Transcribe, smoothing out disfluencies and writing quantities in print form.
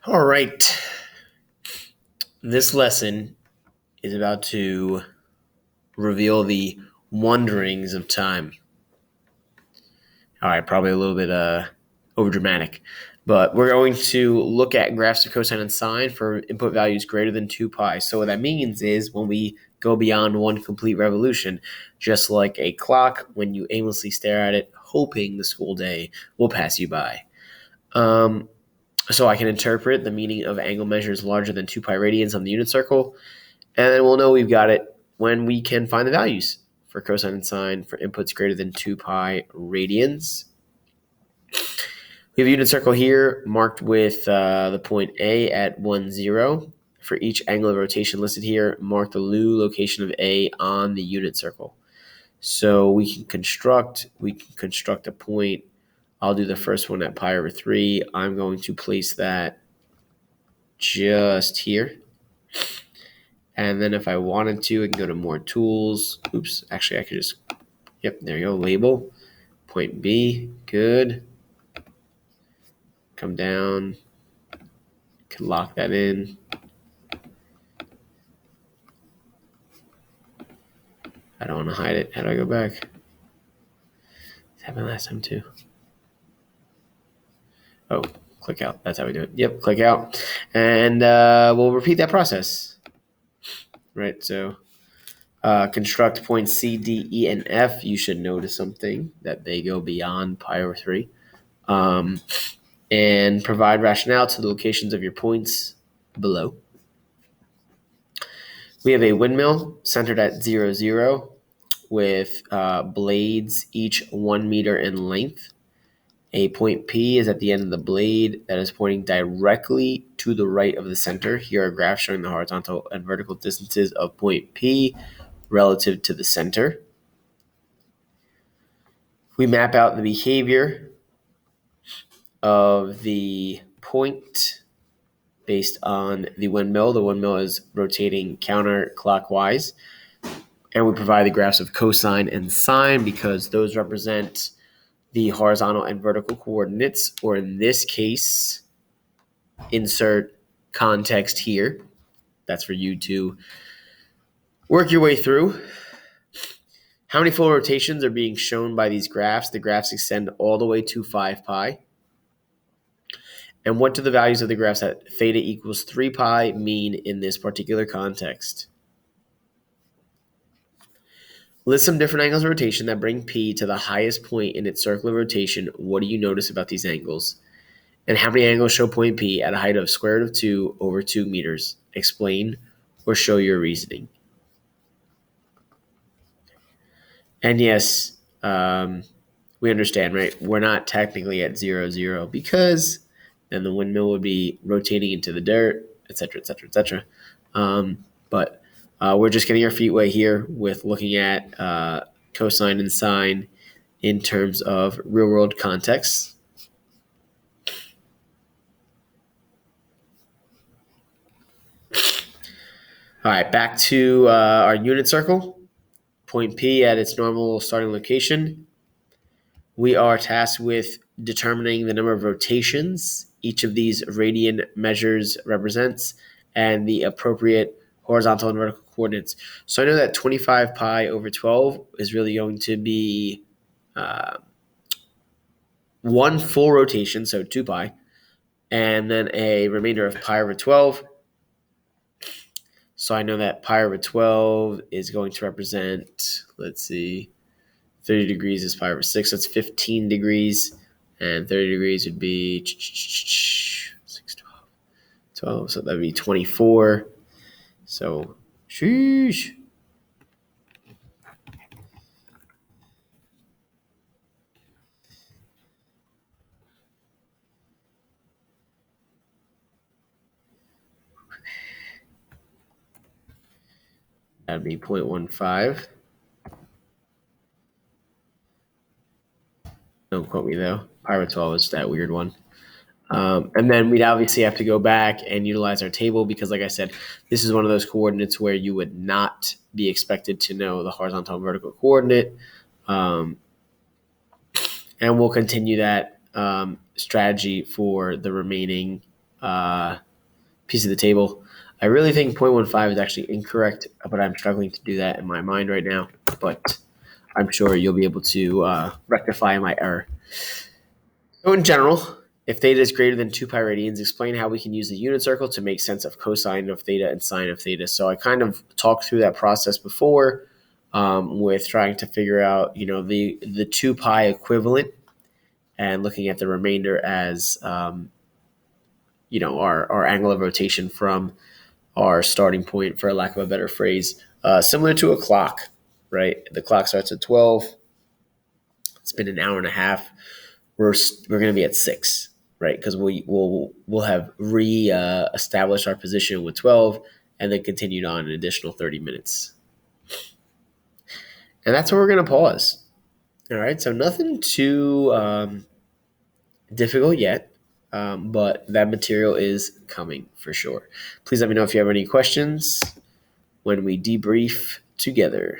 All right. This lesson is about to reveal the wanderings of time. All right, probably a little bit over dramatic, but we're going to look at graphs of cosine and sine for input values greater than 2 pi. So what that means is when we go beyond one complete revolution, just like a clock, when you aimlessly stare at it, hoping the school day will pass you by. So I can interpret the meaning of angle measures larger than 2 pi radians on the unit circle, and then we'll know we've got it when we can find the values for cosine and sine for inputs greater than 2 pi radians. We have a unit circle here marked with the point A at 1, 0. For each angle of rotation listed here, mark the new location of A on the unit circle. So we can construct a point. I'll do the first one at pi over 3. I'm going to place that just here. And then if I wanted to, I can go to more tools. Oops, actually I could just, there you go, label, point B, good. Come down, can lock that in. I don't want to hide it. How do I go back? This happened last time too. Oh, click out. That's how we do it. Yep, click out. And we'll repeat that process. Right, so construct points C, D, E, and F. You should notice something, that they go beyond pi over 3. And provide rationale to the locations of your points below. We have a windmill centered at 0, 0 with blades each 1 meter in length. A point P is at the end of the blade that is pointing directly to the right of the center. Here are graphs showing the horizontal and vertical distances of point P relative to the center. We map out the behavior of the point based on the windmill. The windmill is rotating counterclockwise. And we provide the graphs of cosine and sine because those represent the horizontal and vertical coordinates, or in this case, insert context here. That's for you to work your way through. How many full rotations are being shown by these graphs? The graphs extend all the way to 5 pi. And what do the values of the graphs at theta equals 3 pi mean in this particular context? List some different angles of rotation that bring P to the highest point in its circle of rotation. What do you notice about these angles? And how many angles show point P at a height of square root of 2 over 2 meters? Explain or show your reasoning. And yes, we understand, right? We're not technically at 0, 0 because then the windmill would be rotating into the dirt, etc., etc., etc. But we're just getting our feet wet here with looking at cosine and sine in terms of real-world contexts. All right, back to our unit circle. Point P at its normal starting location. We are tasked with determining the number of rotations each of these radian measures represents and the appropriate horizontal and vertical coordinates. So I know that 25 pi over 12 is really going to be one full rotation, so 2 pi, and then a remainder of pi over 12. So I know that pi over 12 is going to represent, 30 degrees is pi over 6, that's 15 degrees, and 30 degrees would be 6, 12, so that would be 24. So, sheesh. That would be 0.15. Don't quote me though. Pi over 12 is that weird one. And then we'd obviously have to go back and utilize our table because, like I said, this is one of those coordinates where you would not be expected to know the horizontal and vertical coordinate. And we'll continue that strategy for the remaining piece of the table. I really think 0.15 is actually incorrect, but I'm struggling to do that in my mind right now. But I'm sure you'll be able to rectify my error. So in general, if theta is greater than 2 pi radians, explain how we can use the unit circle to make sense of cosine of theta and sine of theta. So I kind of talked through that process before with trying to figure out, the 2 pi equivalent and looking at the remainder as, our angle of rotation from our starting point, for lack of a better phrase, similar to a clock, right? The clock starts at 12. It's been an hour and a half. We're going to be at 6, right? Because we'll have established our position with 12 and then continued on an additional 30 minutes. And that's where we're going to pause. All right, so nothing too difficult yet, but that material is coming for sure. Please let me know if you have any questions when we debrief together.